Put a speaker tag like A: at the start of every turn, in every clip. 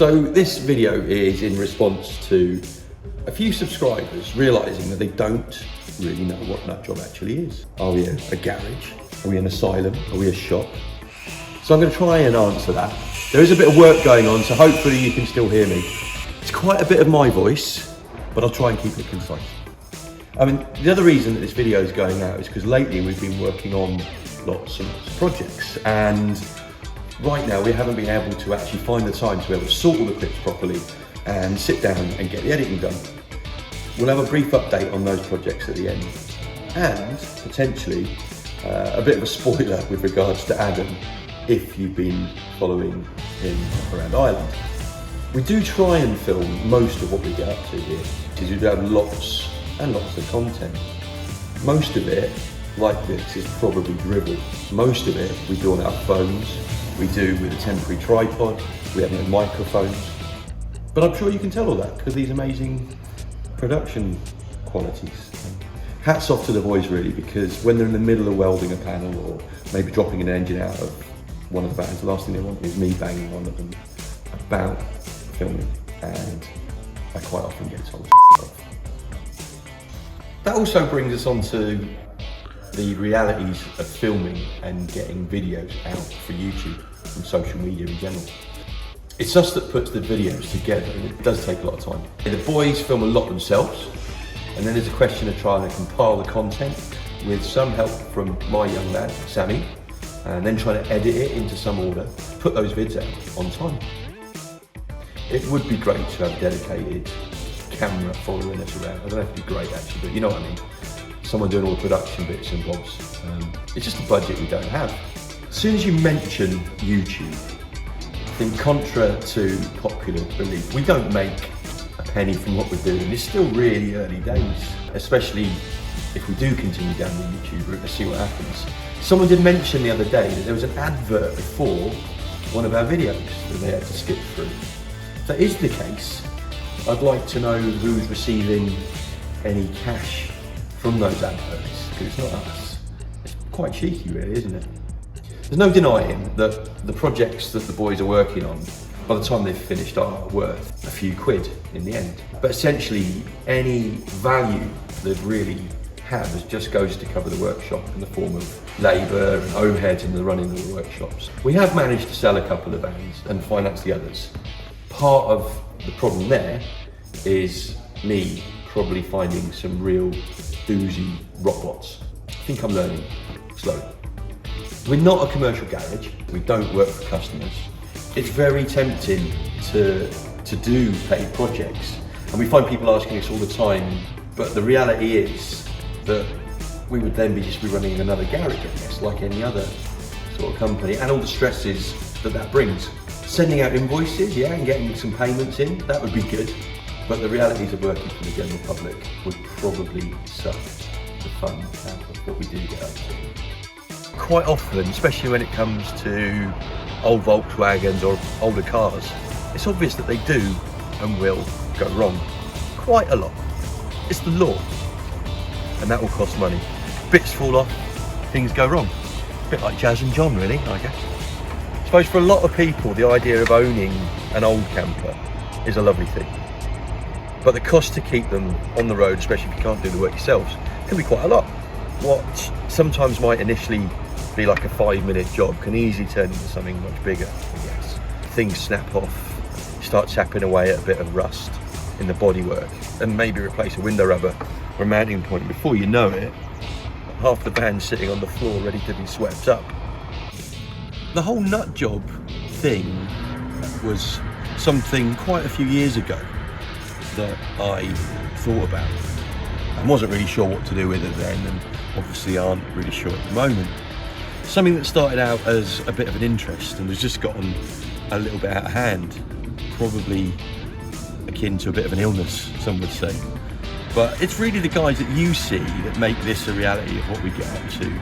A: So this video is in response to a few subscribers realising that they don't really know what Nutjob actually is. Are we a garage? Are we an asylum? Are we a shop? So I'm going to try and answer that. There is a bit of work going on, so hopefully you can still hear me. It's quite a bit of my voice, but I'll try and keep it concise. I mean, the other reason that this video is going out is because lately we've been working on lots and lots of projects, and right now we haven't been able to actually find the time to be able to sort all the clips properly and sit down and get the editing done. We'll have a brief update on those projects at the end, and potentially a bit of a spoiler with regards to Adam if you've been following him around Ireland. We do try and film most of what we get up to here, because we do have lots and lots of content. Most of it, like this, is probably dribble. Most of it we do on our phones, we do with a temporary tripod, we have no microphones. But I'm sure you can tell all that because of these amazing production qualities. Hats off to the boys really, because when they're in the middle of welding a panel or maybe dropping an engine out of one of the vans, the last thing they want is me banging on at them about filming, and I quite often get told off. That also brings us on to the realities of filming and getting videos out for YouTube and social media in general. It's us that puts the videos together, and it does take a lot of time. The boys film a lot themselves, and then there's a question of trying to compile the content with some help from my young lad, Sammy, and then trying to edit it into some order, put those vids out on time. It would be great to have a dedicated camera following us around. I don't know if it'd be great actually, but you know what I mean. Someone doing all the production bits and bobs. It's just a budget we don't have. As soon as you mention YouTube, I think contra to popular belief, we don't make a penny from what we're doing. It's still really early days, especially if we do continue down the YouTube route to see what happens. Someone did mention the other day that there was an advert before one of our videos that they had to skip through. If that is the case, I'd like to know who's receiving any cash from those adverts, because it's not us. It's quite cheeky really, isn't it? There's no denying that the projects that the boys are working on, by the time they've finished, are worth a few quid in the end. But essentially, any value they really have just goes to cover the workshop in the form of labour and overheads and the running of the workshops. We have managed to sell a couple of vans and finance the others. Part of the problem there is me probably finding some real doozy robots. I think I'm learning slowly. We're not a commercial garage, we don't work for customers. It's very tempting to do paid projects, and we find people asking us all the time, but the reality is that we would then just be running another garage, I guess, like any other sort of company, and all the stresses that brings. Sending out invoices, yeah, and getting some payments in, that would be good, but the realities of working for the general public would probably suck the fun out of what we do get up to. Quite often, especially when it comes to old Volkswagens or older cars, it's obvious that they do and will go wrong. Quite a lot. It's the law. And that will cost money. Bits fall off, things go wrong. A bit like Jazz and John really, I guess. I suppose for a lot of people, the idea of owning an old camper is a lovely thing. But the cost to keep them on the road, especially if you can't do the work yourselves, can be quite a lot. What sometimes might initially be like a 5-minute job can easily turn into something much bigger, I guess. Things snap off, you start tapping away at a bit of rust in the bodywork, and maybe replace a window rubber or a mounting point. Before you know it, half the van's sitting on the floor ready to be swept up. The whole Nutjob thing was something quite a few years ago that I thought about. I wasn't really sure what to do with it then, and obviously aren't really sure at the moment. Something that started out as a bit of an interest and has just gotten a little bit out of hand, probably akin to a bit of an illness, some would say. But it's really the guys that you see that make this a reality of what we get up to.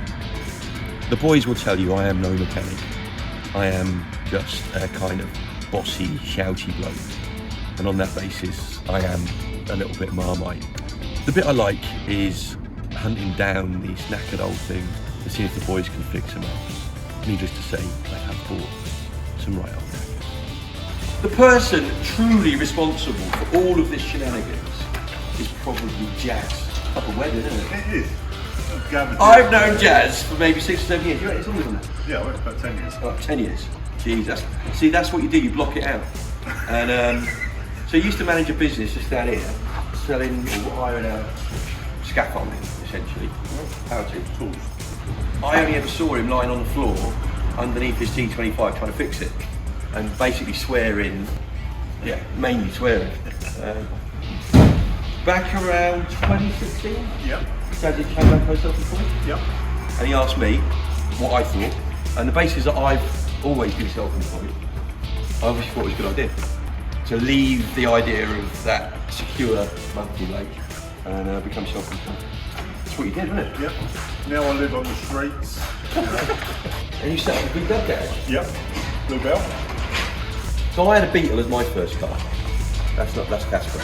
A: The boys will tell you I am no mechanic. I am just a kind of bossy, shouty bloke. And on that basis, I am a little bit Marmite. The bit I like is hunting down these knackered old things to see if the boys can fix them up. Needless to say, they have bought some right old knackers. The person truly responsible for all of this shenanigans is probably Jazz. Up a wedding, isn't it?
B: It is.
A: I've known Jazz for maybe 6 or 7 years. You know, it's older than that.
B: Yeah, well, about 10 years.
A: Oh, 10 years. Jeez, that's what you do, you block it out. And so you used to manage a business just down here, selling or iron out scaffolding, essentially. How to? Tools. I only ever saw him lying on the floor underneath his T25 trying to fix it. And basically swearing, yeah, mainly swearing. Back around 2016?
B: Yep.
A: Jazzy came back post self-employed.
B: Yep.
A: And he asked me what I thought, and the basis that I've always been self-employed, I obviously thought it was a good idea to leave the idea of that secure monthly wage and become self-employed. That's what you did, wasn't it?
B: Yep. Now I live on the streets.
A: And you set up a big dub garage.
B: Yep. Blue belt.
A: So I had a Beetle as my first car. That's Casper.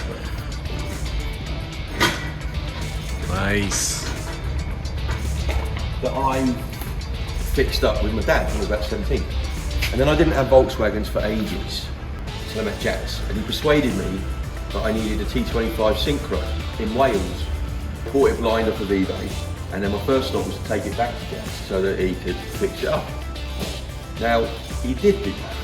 C: Nice.
A: That I fixed up with my dad when I was about 17. And then I didn't have Volkswagens for ages until I met Jazz. And he persuaded me that I needed a T25 Synchro in Wales. Bought it blind off of eBay. And then my first thought was to take it back to Jazz so that he could fix it up. Now, he did do that.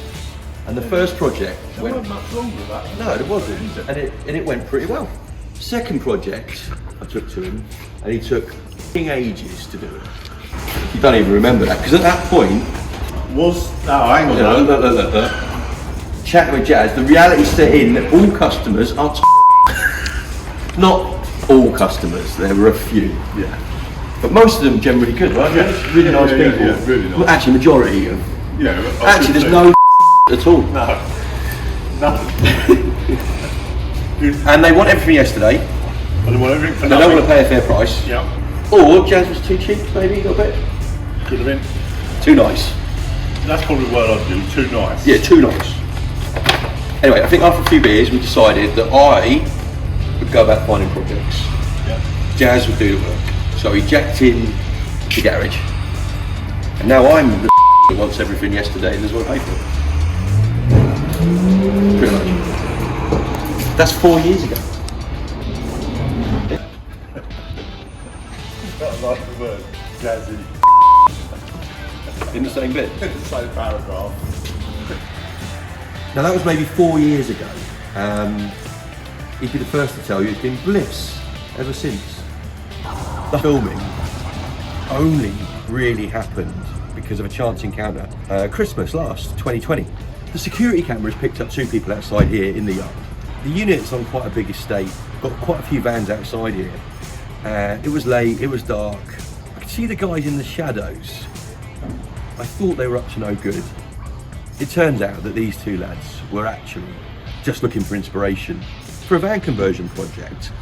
A: And the first project
B: There wasn't much wrong with that.
A: no, it wasn't, and it went pretty well. Second project I took to him, and he took ages to do it. You don't even remember that, because at that point,
B: Hang on.
A: look. Chatting with Jazz, the reality set in that all customers are not all customers, there were a few.
B: Yeah.
A: But most of them generally good, right?
B: Yeah.
A: Really nice
B: Yeah,
A: people.
B: yeah, really nice.
A: Well, actually, majority of.
B: Yeah.
A: Actually, there's no at all.
B: No.
A: And they want everything yesterday.
B: I don't want everything for
A: They don't
B: nothing.
A: want to pay a fair price.
B: Yeah.
A: Or Jazz was too cheap, maybe a little bit.
B: Could have been.
A: Too nice.
B: That's probably what I'd do. Too nice.
A: Yeah, too nice. Anyway, I think after a few beers, we decided that I would go about finding projects.
B: Yeah.
A: Jazz would do the work. So he jacked in the garage. And now I'm the that wants everything yesterday and doesn't want to pay for it. Pretty much. That's 4 years ago.
B: I like the word. Jazzy.
A: In the same bit.
B: The same paragraph.
A: Now that was maybe 4 years ago. He'd be the first to tell you it's been bliss ever since. The filming only really happened because of a chance encounter. Christmas last, 2020. The security cameras picked up 2 people outside here in the yard. The unit's on quite a big estate, got quite a few vans outside here. It was late, it was dark. I could see the guys in the shadows. I thought they were up to no good. It turns out that these 2 lads were actually just looking for inspiration for a van conversion project.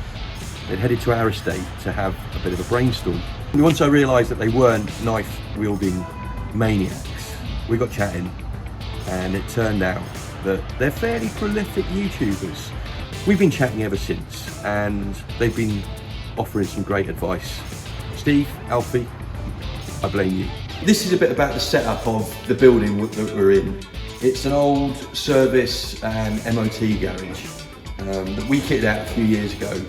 A: They'd headed to our estate to have a bit of a brainstorm. And once I realised that they weren't knife-wielding maniacs, we got chatting, and it turned out that they're fairly prolific YouTubers. We've been chatting ever since, and they've been offering some great advice. Steve, Alfie, I blame you. This is a bit about the setup of the building that we're in. It's an old service and MOT garage that we kitted out a few years ago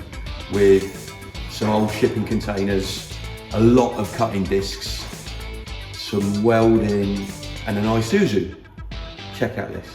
A: with some old shipping containers, a lot of cutting discs, some welding, and an Isuzu. Check out this.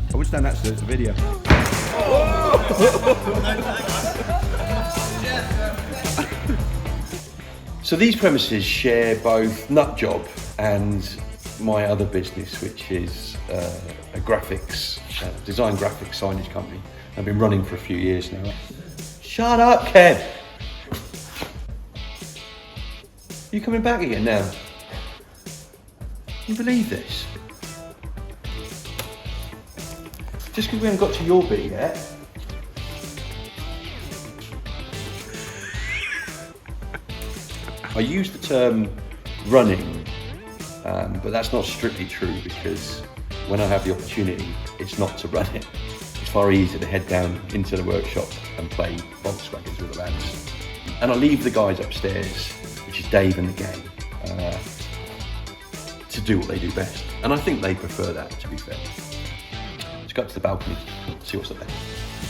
A: I would stand that to the video. So these premises share both Nutjob and my other business, which is a graphics, design graphics signage company. I've been running for a few years now. Shut up, Kev! You coming back again now? Can you believe this? Just because we haven't got to your bit yet. I use the term running But that's not strictly true, because when I have the opportunity, it's not to run it. It's far easier to head down into the workshop and play Volkswagens with the lads. And I leave the guys upstairs, which is Dave and the gang, to do what they do best. And I think they prefer that, to be fair. Let's go up to the balcony, see what's up there.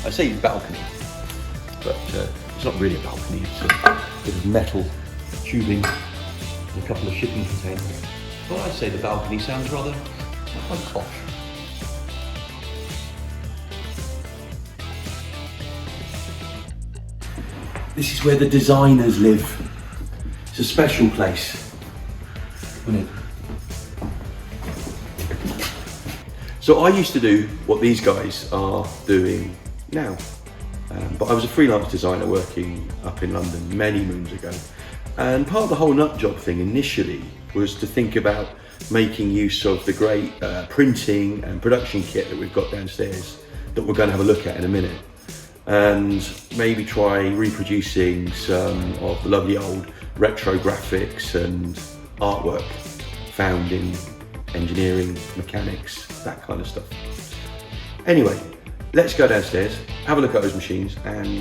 A: I say balcony, but it's not really a balcony, it's a bit of metal tubing and a couple of shipping containers. Well, I'd say the balcony sounds rather posh. This is where the designers live. It's a special place, isn't it? So I used to do what these guys are doing now, but I was a freelance designer working up in London many moons ago. And part of the whole Nutjob thing initially was to think about making use of the great printing and production kit that we've got downstairs that we're going to have a look at in a minute, and maybe try reproducing some of the lovely old retro graphics and artwork found in engineering, mechanics, that kind of stuff. Anyway, let's go downstairs, have a look at those machines and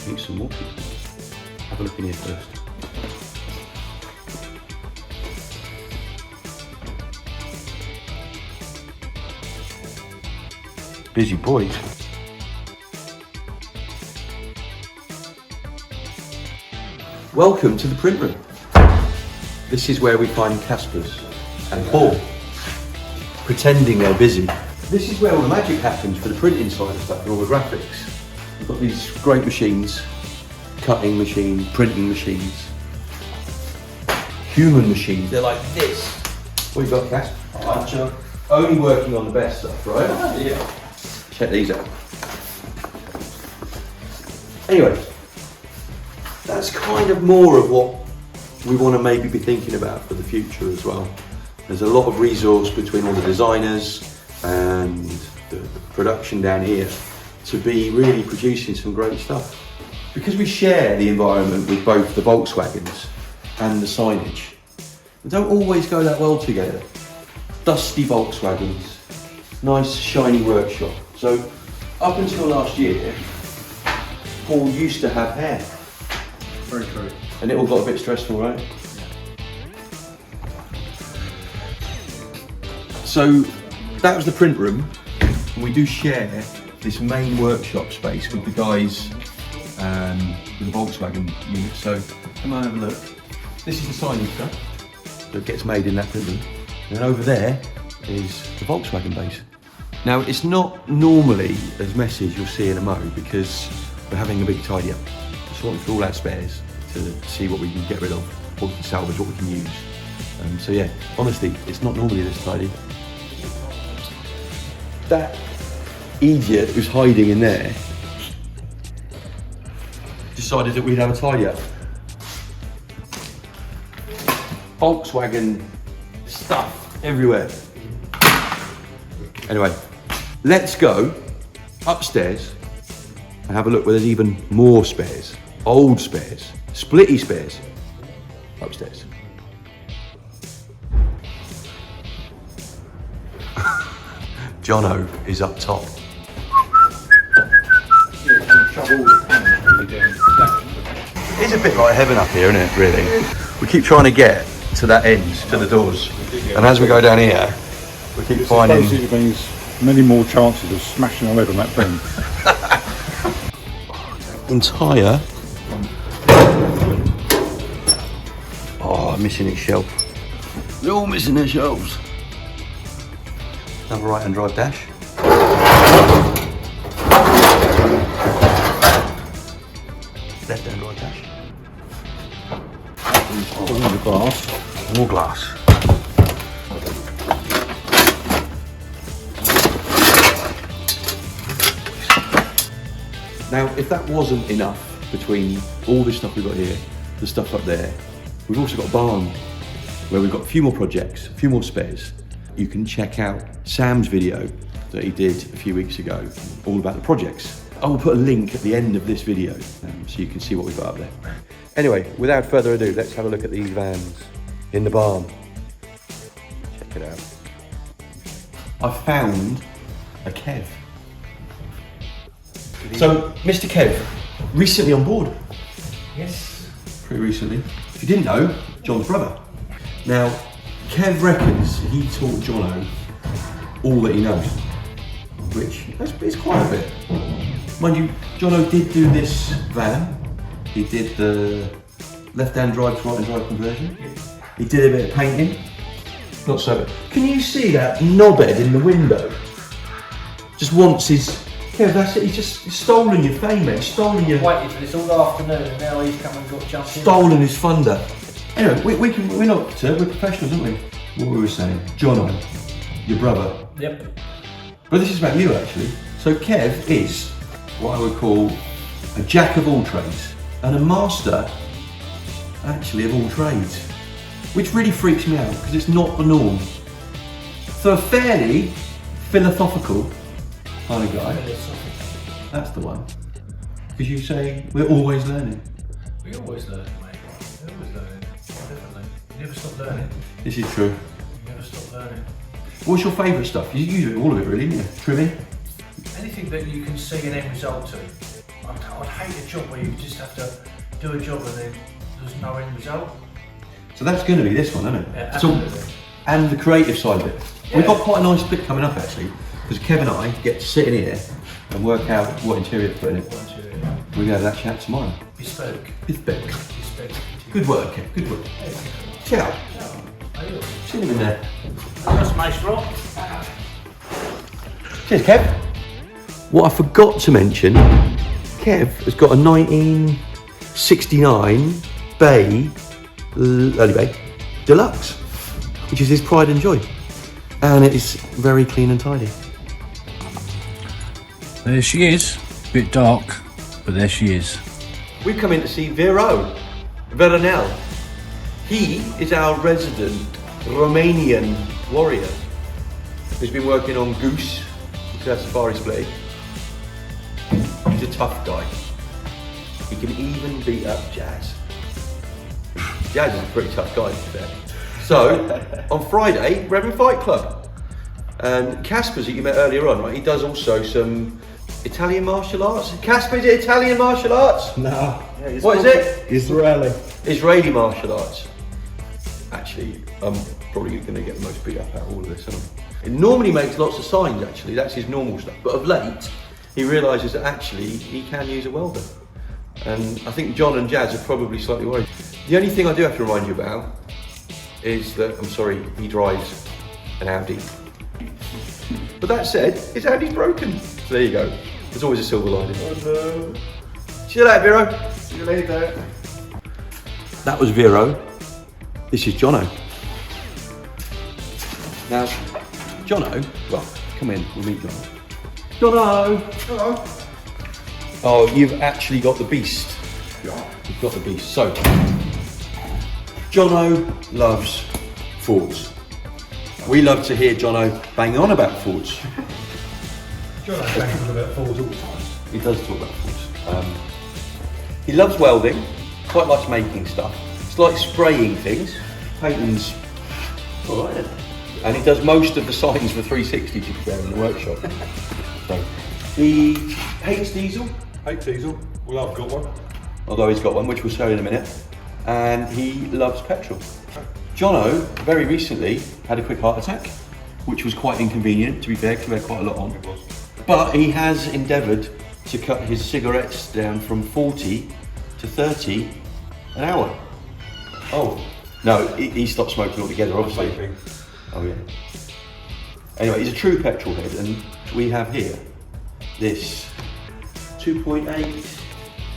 A: meet some more people. Have a look in here first. Busy boys. Welcome to the print room. This is where we find Caspers and Paul pretending they're busy. This is where all the magic happens for the printing side of stuff and all the graphics. We've got these great machines, cutting machines, printing machines, human machines. They're like this. What have you got, Cas? Nutjob. Only working on the best stuff, right? Yeah. Check these out. Anyway, that's kind of more of what we want to maybe be thinking about for the future as well. There's a lot of resource between all the designers and the production down here to be really producing some great stuff. Because we share the environment with both the Volkswagens and the signage, they don't always go that well together. Dusty Volkswagens, nice shiny workshop. So up until last year, Paul used to have hair.
B: Very true.
A: And it all got a bit stressful, right? So that was the print room. And we do share this main workshop space with the guys with the Volkswagen unit. So come on, have a look. This is the signage stuff that gets made in that print room. And over there is the Volkswagen base. Now, it's not normally as messy as you'll see in a mo because we're having a big tidy up. Just sorting through all our spares to see what we can get rid of, what we can salvage, what we can use. So yeah, honestly, it's not normally this tidy. That idiot who's hiding in there decided that we'd have a tidy up. Volkswagen stuff everywhere. Anyway, let's go upstairs and have a look where there's even more spares, old spares, splitty spares upstairs. Jono is up top. It's a bit like heaven up here, isn't it, really? We keep trying to get to that end, to the doors. And as we go down here, we keep finding...
B: It means many more chances of smashing our head on that thing.
A: Entire... Oh, I'm missing its shelf. They're all missing their shelves. Another right-hand drive dash. Left-hand drive dash.
B: The glass.
A: More glass. Now, if that wasn't enough between all this stuff we've got here, the stuff up there, we've also got a barn where we've got a few more projects, a few more spares. You can check out Sam's video that he did a few weeks ago, all about the projects. I will put a link at the end of this video so you can see what we've got up there. Anyway, without further ado, let's have a look at these vans in the barn.
B: Check it out.
A: I found a Kev. So, Mr. Kev, recently on board.
C: Yes.
A: Pretty recently. If you didn't know, John's brother. Now, Kev reckons he taught Jono all that he knows, which is quite a bit. Mind you, Jono did do this van. He did the left-hand drive to right-hand drive conversion. He did a bit of painting. Not so bad. Can you see that knobhead in the window? Just wants his... Kev, that's it. He's just stolen your fame, mate. Stolen your...
C: Waited for this all afternoon and now he's come and got jumped in.
A: Stolen his thunder. Anyway, we're not, we're professionals, aren't we? What we were saying. Jono, your brother.
C: Yep.
A: But this is about you, actually. So Kev is what I would call a jack of all trades and a master, actually, of all trades, which really freaks me out because it's not the norm. So a fairly philosophical kind of guy. That's the one. Because you say we're always learning.
C: We always learn, mate. We always learning. Definitely. You never stop learning.
A: This is true.
C: You never stop learning.
A: What's your favourite stuff? You do all of it, really, don't you? Trimming?
C: Anything that you can see an end result to. I'd hate a job where you just have to do a job and then there's no end result.
A: So that's going to be this one, isn't it?
C: Yeah, absolutely.
A: So, and the creative side of it.
C: Yeah.
A: We've got quite a nice bit coming up, actually, because Kev and I get to sit in here and work out what interior to put in it. We're going to have that chat tomorrow.
C: Bespoke.
A: Bespoke.
C: Bespoke.
A: Good work, Kev. Good work. Ciao. See him in there.
C: That's maestro.
A: Cheers, Kev. What I forgot to mention, Kev has got a 1969 Bay, early Bay, Deluxe, which is his pride and joy. And it is very clean and tidy.
D: There she is. A bit dark, but there she is.
A: We've come in to see Vero. Veronel. He is our resident Romanian warrior who's been working on Goose, which is our safari split. He's a tough guy. He can even beat up Jazz. Jazz is a pretty tough guy, to be fair. So, on Friday, we're having Fight Club. And Casper's that you met earlier on, right? He does also some Italian martial arts. Casper, is it Italian martial arts?
E: No.
A: What is it?
E: Israeli.
A: Israeli martial arts. Actually, I'm probably going to get the most beat up out of all of this, aren't I? It normally makes lots of signs, actually. That's his normal stuff. But of late, he realises that actually he can use a welder. And I think John and Jazz are probably slightly worried. The only thing I do have to remind you about is that, I'm sorry, he drives an Audi. But that said, his Audi's broken. So there you go. There's always a silver lining.
E: Oh no.
A: See you later, Vero.
E: See you later.
A: That was Vero. This is Jono. Now, Jono, well, come in, we'll meet Jono. Jono!
E: Hello.
A: Oh, you've actually got the beast.
E: Yeah.
A: You've got the beast. So, Jono loves Fords. We love to hear Jono bang on about Fords.
E: John, I talk about Fords all the time.
A: He does talk about Fords. He loves welding, quite likes making stuff. It's like spraying things. Painting's all right. And he does most of the signs for 360 to be fair in the workshop. So, he hates diesel,
E: Hate diesel. Well, I've got one.
A: although he's got one, which we'll show in a minute. And he loves petrol. Jono, very recently, had a quick heart attack, which was quite inconvenient, to be fair, because we had quite a lot on.
E: It was.
A: But he has endeavoured to cut his cigarettes down from 40 to 30 an hour. Oh, no, he stopped smoking altogether, obviously.
E: Vaping.
A: Oh yeah. Anyway, he's a true petrol head, and we have here this 2.8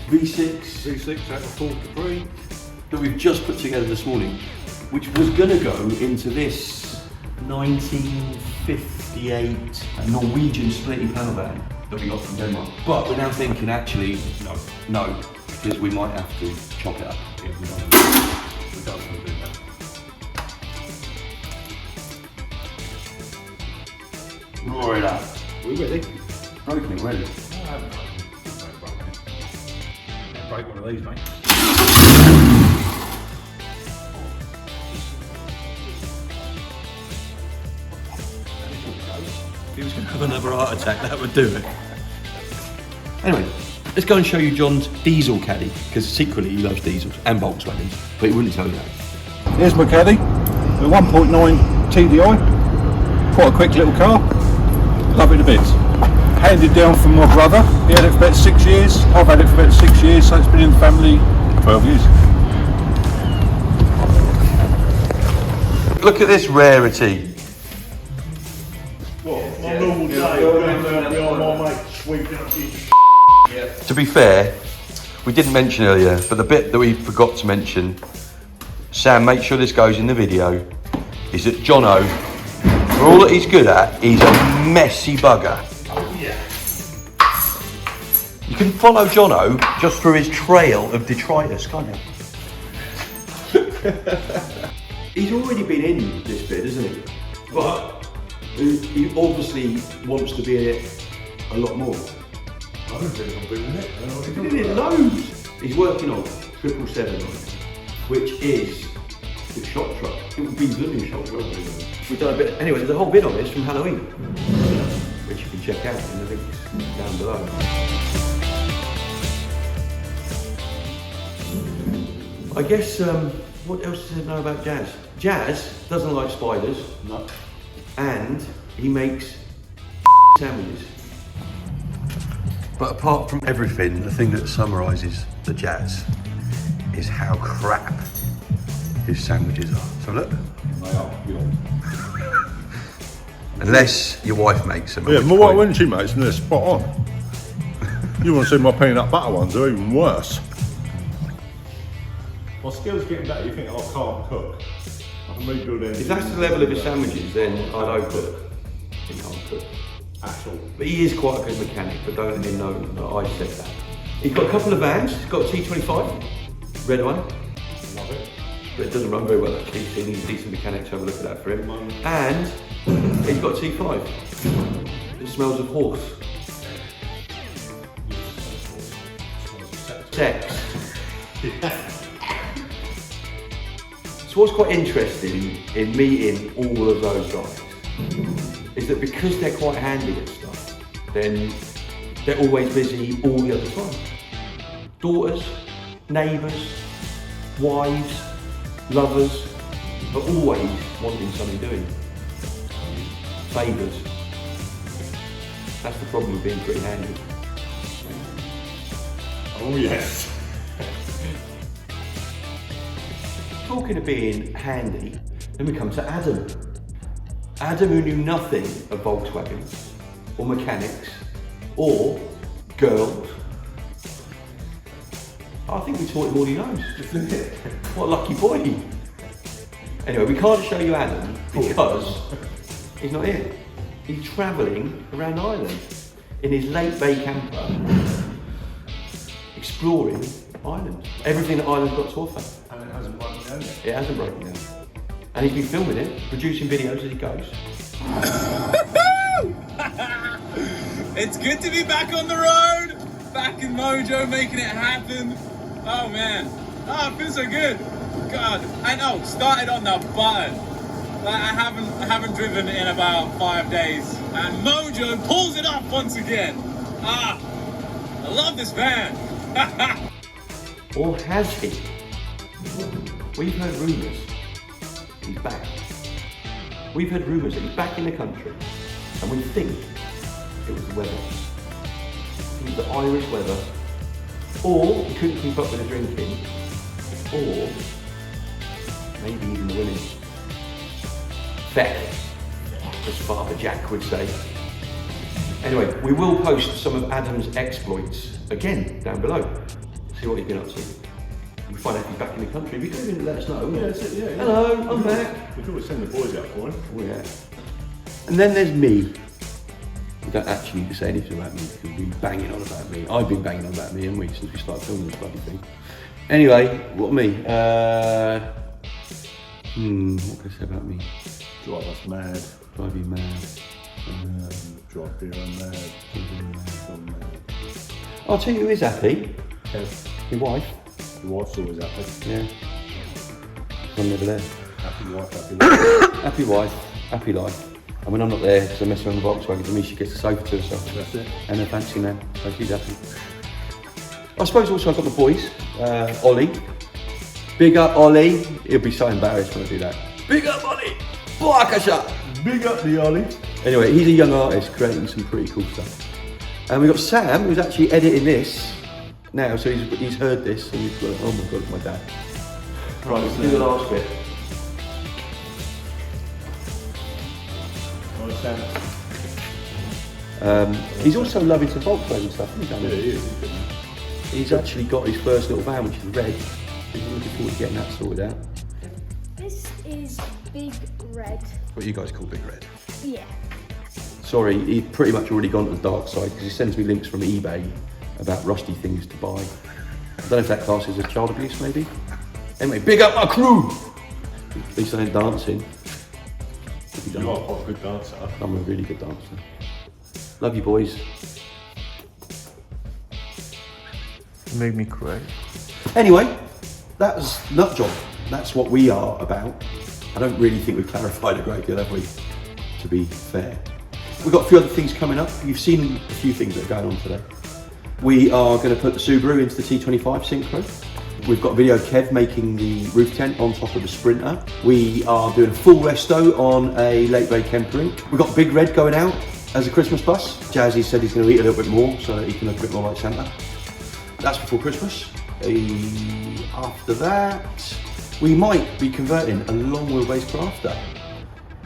A: V6
E: V6 out of 43.
A: that we've just put together this morning, which was going to go into this 1958 Norwegian splitty panel van that we got from Denmark. But we're now thinking, actually, no, because we might have to chop it up.
E: Yeah, we don't want to do that.
A: Roar it up.
E: We ready?
A: Broken it, ready.
E: I haven't broken it. Don't break it. Can't break one of these, mate.
A: for a heart attack, that would do it. Anyway, let's go and show you John's diesel caddy, because secretly he loves diesels and Volkswagens, but he wouldn't tell you that.
B: Here's my caddy, a 1.9 TDI, quite a quick little car, love it a bit. Handed down from my brother, he had it for about 6 years, I've had it for about 6 years, so it's been in the family 12 years.
A: Look at this rarity.
B: My normal day, going down behind my mate, sweeping up his.
A: To be fair, we didn't mention earlier, but the bit that we forgot to mention, Sam, make sure this goes in the video, is that Jono, for all that he's good at, he's a messy bugger. You can follow Jono just through his trail of detritus, can't you? He's already been in this bit, hasn't he? But he obviously wants to be in it a lot more.
E: I don't think I'm doing it.
A: He did it loads. He's working on 777 on it, which is the shop truck. It would be the new shop truck. We've done a bit. Anyway, there's a whole bit on this from Halloween, which you can check out in the links down below. I guess, what else does it know about Jazz? Jazz doesn't like spiders.
B: No.
A: And he makes sandwiches. But apart from everything, the thing that summarises the Jazz is how crap his sandwiches are. So look.
B: They are,
A: Unless your wife makes them.
B: yeah, my wife, when she makes them, they're spot on. You want to see my peanut butter ones, they're even worse. My skills getting better, you think I can't cook. I can rebuild anything.
A: If that's the level of his sandwiches, then I'd hope that he can't cook.
B: At all.
A: But he is quite a good mechanic, but don't let him know that I said that. He's got a couple of vans. He's got a T25, red one.
B: Love it.
A: But it doesn't run very well actually, so he needs a decent mechanic to have a look at that for him. And he's got a T5. It smells of horse. Sex. So what's quite interesting in meeting all of those guys is that because they're quite handy at stuff, then they're always busy all the other time. Daughters, neighbours, wives, lovers, are always wanting something doing. Favours. That's the problem with being pretty handy.
B: Oh yes.
A: Talking of being handy, then we come to Adam. Adam, who knew nothing of Volkswagens, or mechanics, or girls. I think we taught him all he knows. What a lucky boy. Anyway, we can't show you Adam because he's not here. He's travelling around Ireland in his late bay camper, exploring Ireland. Everything that Ireland's got to offer.
B: And it hasn't broken down yet.
A: It hasn't broken down. And he's been filming it, producing videos as he goes.
F: It's good to be back on the road, back in Mojo, making it happen. Oh man, it feels so good. God, and started on the button. Like I haven't driven in about 5 days, and Mojo pulls it off once again. I love this van.
A: Or has he? We've heard rumours he's back. We've heard rumours that he's back in the country, and we think it was the weather. It was the Irish weather, or he couldn't keep up with the drinking, or maybe even the women. Feck, as Father Jack would say. Anyway, we will post some of Adam's exploits again down below. See what he's been up to. We find out if he's back in the country. We could even let us know.
B: Yeah.
A: Hello, I'm back.
B: We could always send the boys out for him.
A: Oh yeah. And then there's me. We don't actually need to say anything about me because we've been banging on about me. I've been banging on about me, haven't we, since we started filming this bloody thing. Anyway, what me? What can I say about me?
B: Drive us mad.
A: Drive you mad.
B: Drive Vero mad.
A: I'll tell you who is happy.
B: Kev.
A: Your wife.
B: The wife's always happy.
A: Yeah. I'm never there.
B: Happy wife, happy life.
A: Happy wife, happy life. And when I'm not there, because I mess around the Volkswagen, for me she gets the sofa to herself.
E: That's it.
A: And a fancy man, so she's happy. I suppose also I've got the boys, Ollie. Big up Ollie. He'll be so embarrassed when I do that. Big up Ollie! Barkasha!
E: Big up the Ollie.
A: Anyway, he's a young artist creating some pretty cool stuff. And we've got Sam, who's actually editing this now, so he's heard this and he's got, oh my god, my dad. Right, let's do the last bit. He's also loving some Volkswagen stuff, isn't he?
E: Yeah, he is.
A: He's actually got his first little van, which is red. He's looking forward to getting that sorted out.
G: This is Big Red.
A: What you guys call Big Red.
G: Yeah.
A: Sorry, he's pretty much already gone to the dark side because he sends me links from eBay about rusty things to buy. I don't know if that class is a child abuse, maybe. Anyway, big up my crew! At least I ain't dancing.
E: You are quite a good dancer.
A: I'm a really good dancer. Love you, boys.
C: Made me cry.
A: Anyway, that was Nutjob. That's what we are about. I don't really think we've clarified a great deal, have we? To be fair. We've got a few other things coming up. You've seen a few things that are going on today. We are going to put the Subaru into the T25 Synchro. We've got video Kev making the roof tent on top of the Sprinter. We are doing a full resto on a Lake Bay Kemperink. We've got Big Red going out as a Christmas bus. Jazzy said he's going to eat a little bit more so that he can look a bit more like Santa. That's before Christmas. After that, we might be converting a long wheelbase crafter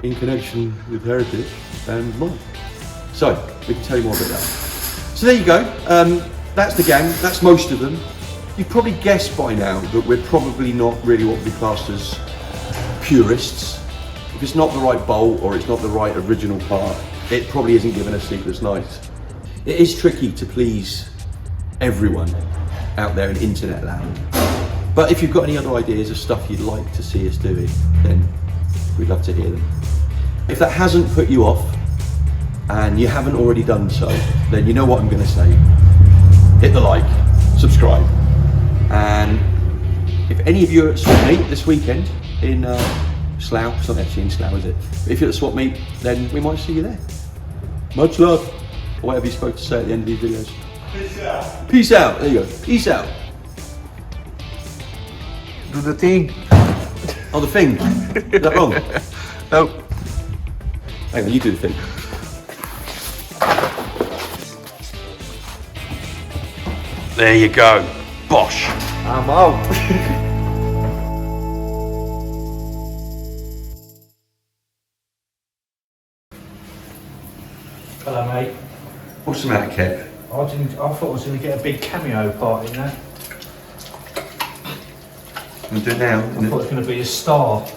A: in connection with Heritage and more. So, we can tell you more about that. So there you go. That's the gang. That's most of them. You've probably guessed by now that we're probably not really what would be classed as purists. If it's not the right bolt or it's not the right original part, it probably isn't giving us sleepless nights. It is tricky to please everyone out there in internet land. But if you've got any other ideas of stuff you'd like to see us doing, then we'd love to hear them. If that hasn't put you off, and you haven't already done so, then you know what I'm going to say. Hit the like, subscribe. And if any of you are at Swap Meet this weekend in Slough, it's not actually in Slough, is it? But if you're at Swap Meet, then we might see you there. Much love, or whatever you're supposed to say at the end of these videos.
E: Peace out.
A: Peace out, there you go, peace out.
C: Do the thing.
A: Oh, the thing, is that wrong?
C: No.
A: Hang on, you do the thing. There you go, bosh.
C: I'm out. Hello, mate.
A: What's the matter, Kev?
C: I thought I was going to get a big cameo part in there.
A: We'll do it now.
C: I thought it was going to be a star.